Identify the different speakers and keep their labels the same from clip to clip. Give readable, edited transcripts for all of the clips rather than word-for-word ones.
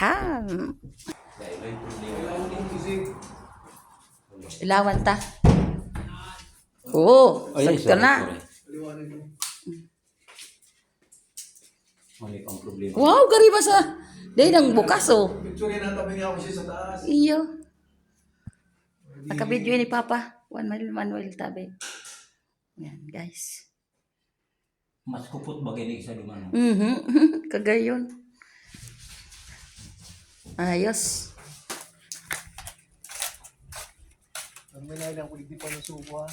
Speaker 1: Yan. Ilawan ta. Oo, sakto na.
Speaker 2: Mali pang problema.
Speaker 1: Wow, gari ba sa... Dahil ang bukas, oh.
Speaker 3: Picture na tabi nga ako siya sa taas.
Speaker 1: Iyo. Nakabidyo ni Papa. Manuel tabi. Yan, guys.
Speaker 2: Mas kupot ba gini sa duman?
Speaker 1: Kagayon. Ayos.
Speaker 3: Ang minailang ko hindi pa nasubo ha.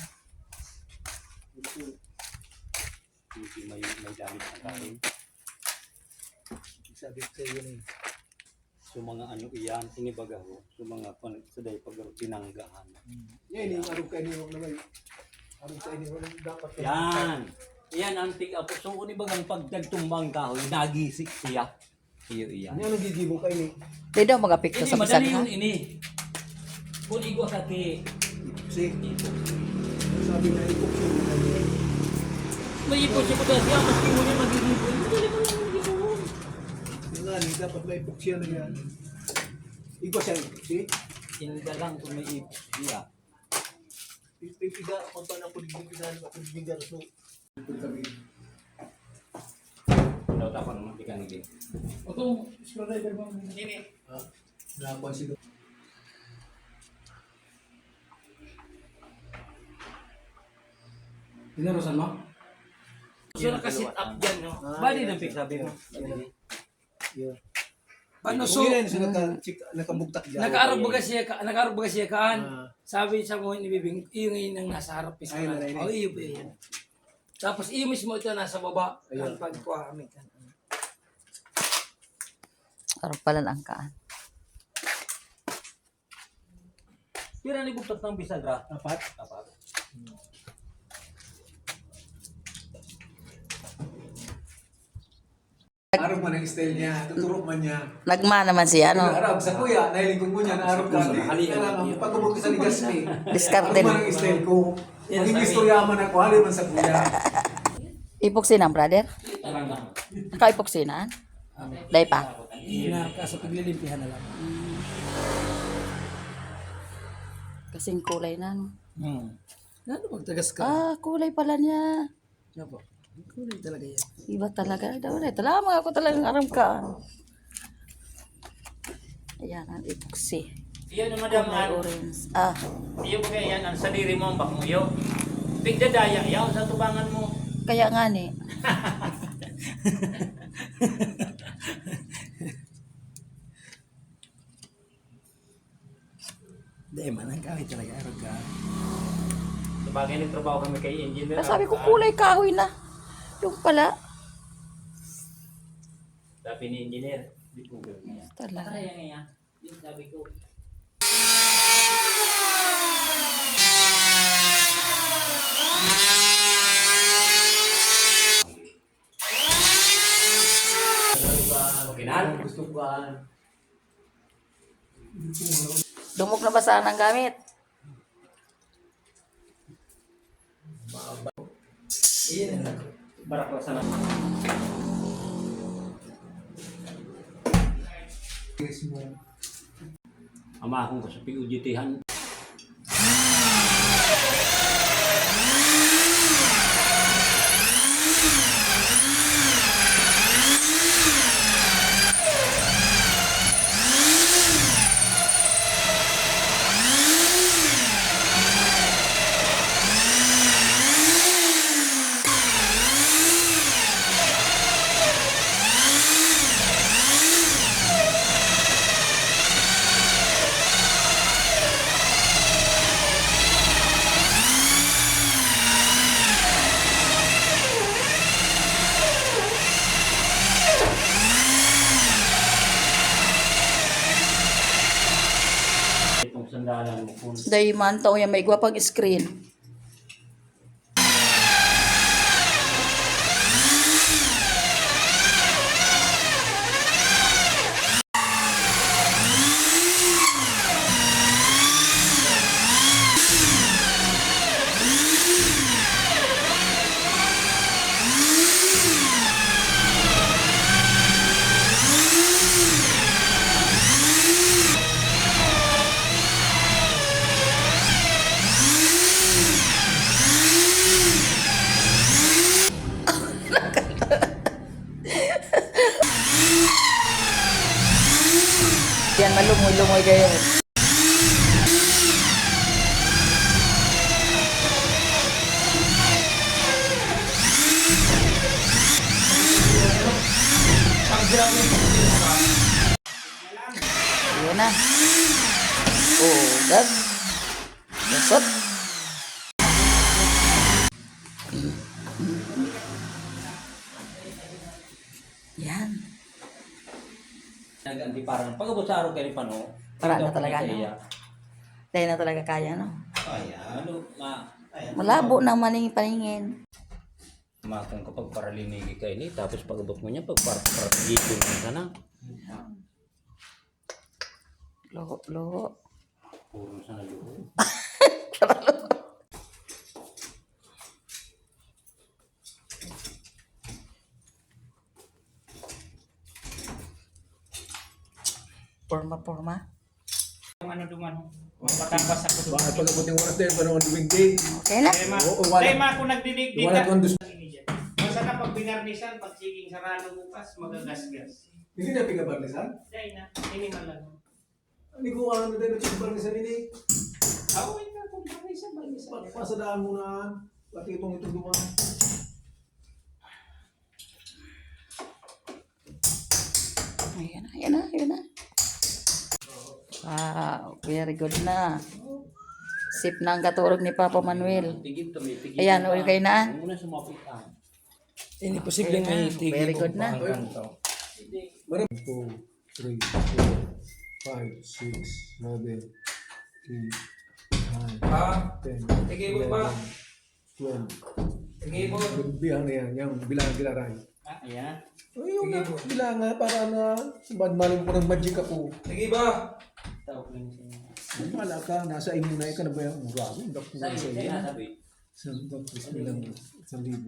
Speaker 2: Hindi may damit ang kain.
Speaker 3: Sabi ko sa'yo yun eh.
Speaker 2: So mga ano iyan, inibaga ko. So mga saday pag tinanggahan.
Speaker 3: Yan yung arog ka niyo naman. Arog sa inyo dapat.
Speaker 2: Yan! Yan ang tig-apo. So unibagang pag nagtumbang kahoy, nagisik siya. Iyo iyan.
Speaker 3: Yan ang gigibo kayo eh.
Speaker 1: Di daw mag-apekto
Speaker 2: Ini
Speaker 1: sa
Speaker 2: madali
Speaker 1: bisag, ha?
Speaker 2: yun ini. Kung igwa ka ti.
Speaker 3: Kasi sabi na ipok siya na niya.
Speaker 2: May ipon siya ko dahil siya, maski mo niya magigipon. Madali mo lang magigipon.
Speaker 3: Yung nga ni, dapat may ipok siya na niya. Ikaw siya, see?
Speaker 2: Inda lang kung may ipon siya.
Speaker 3: Pipiga, kung paano ako nagbibigan, ako nagbibigan. So, kami.
Speaker 2: Daw tapang naman ikan hindi.
Speaker 3: Ito, screwdriver mo. Hindi. Ha? Nakakuha siya.
Speaker 2: Pinarusan mo? So nakasit up dyan, no? Bali ng pick sabi mo.
Speaker 3: Yeah.
Speaker 2: Paano
Speaker 3: So,
Speaker 2: so?
Speaker 3: yun siya nakabugtak dyan.
Speaker 2: Nakaarog ba siya kaan?
Speaker 3: Ah.
Speaker 2: Sabi sa mo ni Bibing, iyo ngayon ang nasa harap is
Speaker 3: Ayun na, ayun na.
Speaker 2: Oh, iyo ba yan? Tapos iyo mismo ito nasa baba.
Speaker 3: Ayun.
Speaker 2: Ang pagkuha kami.
Speaker 1: Araw pala ang kaan.
Speaker 2: Pira ni buktot ng bisagra.
Speaker 3: Apat?
Speaker 2: Apat.
Speaker 3: Arog man ang style niya, tuturo man niya.
Speaker 1: Nagma naman siya, no?
Speaker 3: Arog sa kuya, nahiling ko niya na arog ka. Kailangan pagkabog ko sa ligas ni.
Speaker 1: Diskarte
Speaker 3: Arog man
Speaker 1: na.
Speaker 3: ang style ko. Maging istorya man ako, halin man sa kuya.
Speaker 1: Ipoksinan, brother? Naka-ipoksinan? Dahil pa?
Speaker 2: Sa paglilimpihan na lang.
Speaker 1: Kasing kulay na, no?
Speaker 2: Ano magtagas ka?
Speaker 1: Ah, kulay pala niya.
Speaker 2: Ano po? Kulay talaga yan.
Speaker 1: Iba talaga. Talaga ako talagang aram ka. Ayan, ang epoxy.
Speaker 4: Iyo na madam,
Speaker 1: Kulay orange. Ah,
Speaker 4: iyo ba yan ang sadiri mo ang bakmuyo? Tigdadaya, yaw sa tubangan mo.
Speaker 1: kaya nga ni.
Speaker 2: Dahil man ang kawit talaga. Arog ka.
Speaker 4: Sabagay nagtrabaho kami kay engineer.
Speaker 1: Sabi ko kulay kahoy na. Yung pala.
Speaker 4: Sabi ni engineer, di po gawin niya.
Speaker 1: Talaga.
Speaker 4: Kaya nga, yung sabi ko. Okay na?
Speaker 3: Gusto ko ba?
Speaker 1: Dumog na ba sana ang gamit?
Speaker 4: Iyan na. Barak lang sana.
Speaker 3: Yes mo.
Speaker 2: Ama akong ko sa PUGT-han. Itong sandalan mo kung
Speaker 1: Dahil man taong yung may gwapang screen. Ayan, malumoy-lumoy kayo. Ayan na. Oh, gas. Gasot. Yan.
Speaker 2: Naganti parang pag-abot sa araw kayo pano.
Speaker 1: Para na talaga, no? Dahil na talaga kaya, no?
Speaker 2: Ayan. Ano,
Speaker 1: Malabo naman yung paningin.
Speaker 2: kung kapag paralinigi kayo ni, tapos pag-abot mo niya, pag parapigipin mo ka na.
Speaker 1: Loho.
Speaker 2: Puro sa naluho.
Speaker 1: Porma.
Speaker 4: Ano duman? Patangkas ako doon.
Speaker 3: Bakit pala puting oras din, parang duwing-ding.
Speaker 1: Okay na.
Speaker 3: Oo, wala.
Speaker 4: Kaya ma, kung nagdidig-dig
Speaker 3: Wala
Speaker 4: ka.
Speaker 3: kung gusto.
Speaker 4: Basta na pag binarnisan, pag siging sarado bukas, magagasgas.
Speaker 3: Hindi na pinabalisan?
Speaker 4: Dahil na, minimal lang.
Speaker 3: Hindi ko alam na din ang balisan ini.
Speaker 4: Oo, ikaw kung barnisan.
Speaker 3: Pasadaan mo na. Pati itong dumaan.
Speaker 1: Ayan na. Wow, very good na. Sip na ang katurog ni Papa Manuel.
Speaker 2: Tigib to, may tigib.
Speaker 1: Ayan, okay kayo na?
Speaker 2: Muna sumapit ka.
Speaker 3: Hindi posibleng
Speaker 1: may tigil very good na.
Speaker 3: 1, 2, 3, 4, 5, 6, 7, 8, 9, 10,
Speaker 5: Tigil mo ba?
Speaker 3: 11, 12.
Speaker 5: Tigil mo.
Speaker 3: Bilang na yan, yung bilang giraray.
Speaker 4: Ayan.
Speaker 3: Ay, yung bilang nga, para na, maling ko ng magic ako.
Speaker 5: Sige ba?
Speaker 4: Tawag lang siya.
Speaker 3: Wala ka, nasa inyo na ikaw na ba yung murago? Hindi ako
Speaker 2: Sa
Speaker 3: sa
Speaker 2: iyo,
Speaker 3: iyo.
Speaker 2: nasabi.
Speaker 3: Tapos bilang 1,000.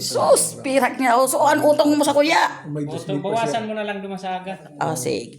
Speaker 1: Sus, pirak niya. So, ang utong mo sa kuya?
Speaker 3: May
Speaker 4: O,
Speaker 3: display pa siya.
Speaker 4: bawasan mo na lang dumasaga.
Speaker 1: Sige.